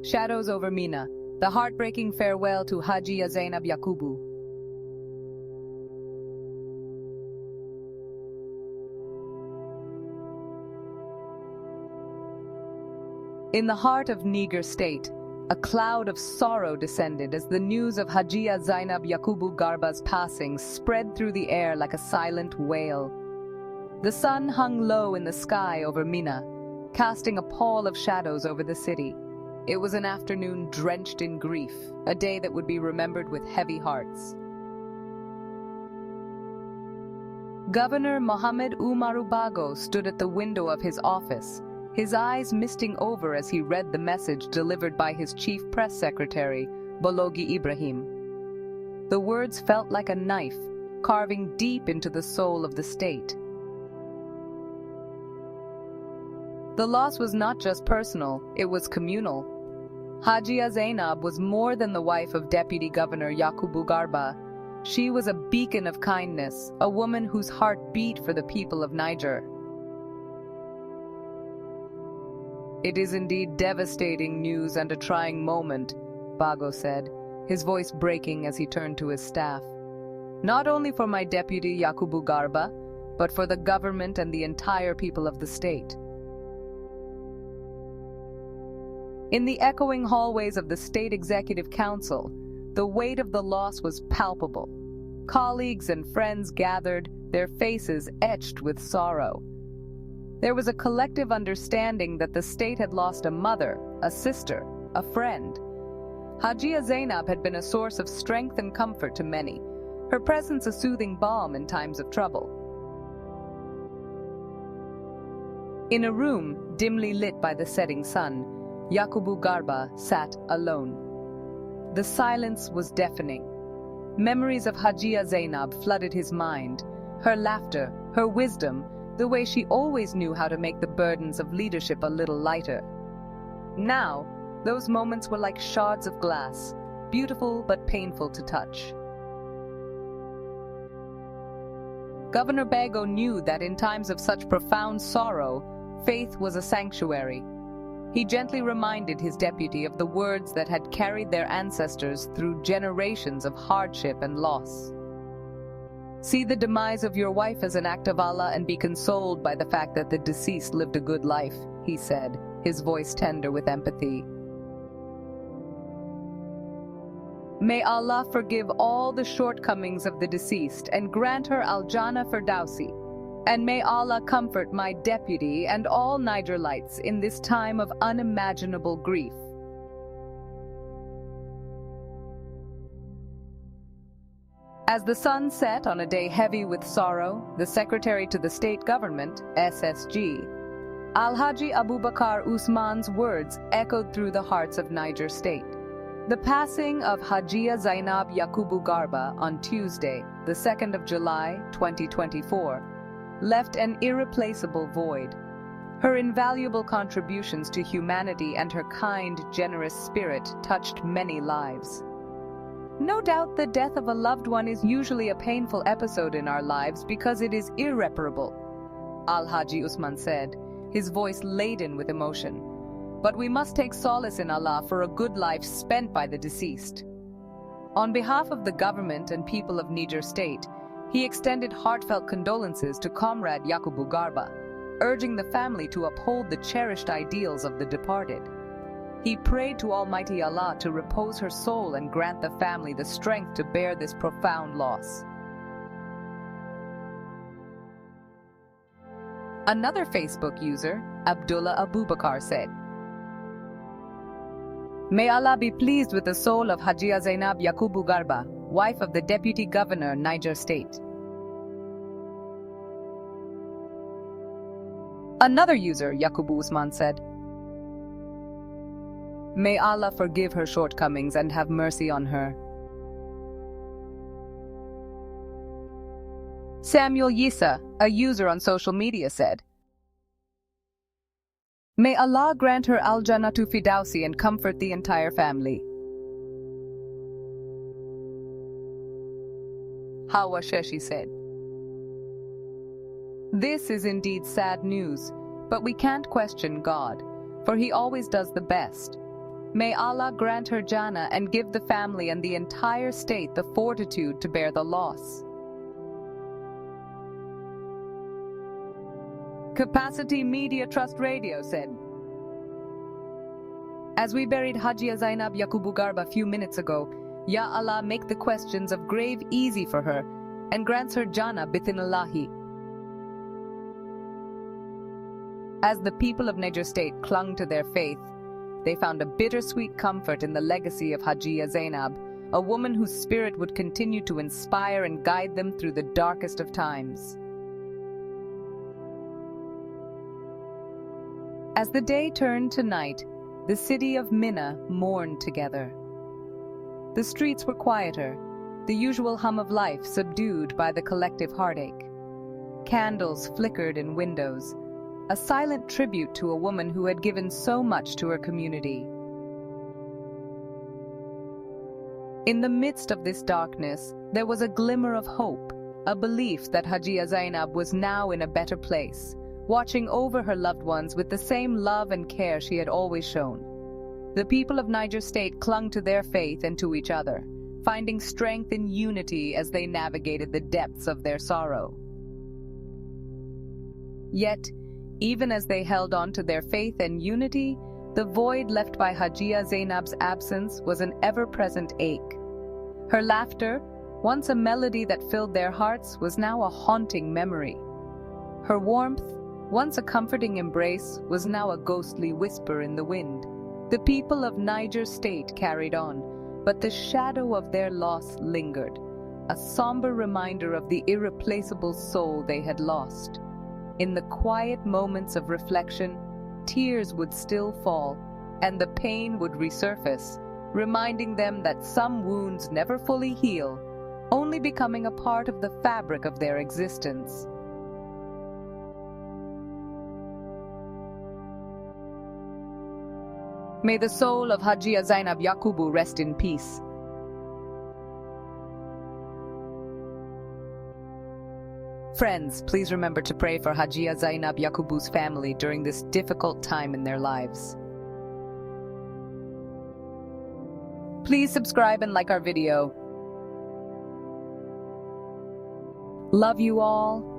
Shadows over Mina, the heartbreaking farewell to Hajiya Zainab Yakubu. In the heart of Niger State, a cloud of sorrow descended as the news of Hajiya Zainab Yakubu Garba's passing spread through the air like a silent wail. The sun hung low in the sky over Mina, casting a pall of shadows over the city. It was an afternoon drenched in grief, a day that would be remembered with heavy hearts. Governor Mohammed Umaru Bago stood at the window of his office, his eyes misting over as he read the message delivered by his chief press secretary, Balogi Ibrahim. The words felt like a knife, carving deep into the soul of the state. The loss was not just personal, it was communal. Hajiya Zainab was more than the wife of Deputy Governor Yakubu Garba. She was a beacon of kindness, a woman whose heart beat for the people of Niger. It is indeed devastating news and a trying moment, Bago said, his voice breaking as he turned to his staff. Not only for my deputy Yakubu Garba, but for the government and the entire people of the state. In the echoing hallways of the State Executive Council, the weight of the loss was palpable. Colleagues and friends gathered, their faces etched with sorrow. There was a collective understanding that the state had lost a mother, a sister, a friend. Hajiya Zainab had been a source of strength and comfort to many, her presence a soothing balm in times of trouble. In a room dimly lit by the setting sun, Yakubu Garba sat alone. The silence was deafening. Memories of Hajiya Zainab flooded his mind, her laughter, her wisdom, the way she always knew how to make the burdens of leadership a little lighter. Now, those moments were like shards of glass, beautiful but painful to touch. Governor Bago knew that in times of such profound sorrow, faith was a sanctuary. He gently reminded his deputy of the words that had carried their ancestors through generations of hardship and loss. See the demise of your wife as an act of Allah and be consoled by the fact that the deceased lived a good life, he said, his voice tender with empathy. May Allah forgive all the shortcomings of the deceased and grant her Al-Jannah Firdausi. And may Allah comfort my deputy and all Nigerites in this time of unimaginable grief. As the sun set on a day heavy with sorrow, the Secretary to the State Government, SSG, Alhaji Abubakar Usman's words echoed through the hearts of Niger State. The passing of Hajiya Zainab Yakubu Garba on Tuesday, the 2nd of July, 2024, left an irreplaceable void. Her invaluable contributions to humanity and her kind, generous spirit touched many lives. No doubt the death of a loved one is usually a painful episode in our lives because it is irreparable, Al-Haji Usman said, his voice laden with emotion. But we must take solace in Allah for a good life spent by the deceased. On behalf of the government and people of Niger State, he extended heartfelt condolences to Comrade Yakubu Garba, urging the family to uphold the cherished ideals of the departed. He prayed to Almighty Allah to repose her soul and grant the family the strength to bear this profound loss. Another Facebook user, Abdullah Abubakar, said, May Allah be pleased with the soul of Hajiya Zainab Yakubu Garba, wife of the Deputy Governor, Niger State. Another user, Yakubu Usman, said, May Allah forgive her shortcomings and have mercy on her. Samuel Yisa, a user on social media, said, May Allah grant her Al-Jannah Firdausi and comfort the entire family. Hawa Sheshi said, This is indeed sad news, but we can't question God, for He always does the best. May Allah grant her Jannah and give the family and the entire state the fortitude to bear the loss. Capacity Media Trust Radio said, as we buried Hajiya Zainab Yakubu Garba a few minutes ago, Ya Allah make the questions of grave easy for her and grants her Jannah bithin-Allahi. As the people of Niger State clung to their faith, they found a bittersweet comfort in the legacy of Hajiya Zainab, a woman whose spirit would continue to inspire and guide them through the darkest of times. As the day turned to night, the city of Minna mourned together. The streets were quieter, the usual hum of life subdued by the collective heartache. Candles flickered in windows, a silent tribute to a woman who had given so much to her community. In the midst of this darkness, there was a glimmer of hope, a belief that Hajiya Zainab was now in a better place, watching over her loved ones with the same love and care she had always shown. The people of Niger State clung to their faith and to each other, finding strength in unity as they navigated the depths of their sorrow. Yet, even as they held on to their faith and unity, the void left by Hajiya Zainab's absence was an ever-present ache. Her laughter, once a melody that filled their hearts, was now a haunting memory. Her warmth, once a comforting embrace, was now a ghostly whisper in the wind. The people of Niger State carried on, but the shadow of their loss lingered, a somber reminder of the irreplaceable soul they had lost. In the quiet moments of reflection, tears would still fall, and the pain would resurface, reminding them that some wounds never fully heal, only becoming a part of the fabric of their existence. May the soul of Hajiya Zainab Yakubu rest in peace. Friends, please remember to pray for Hajiya Zainab Yakubu's family during this difficult time in their lives. Please subscribe and like our video. Love you all.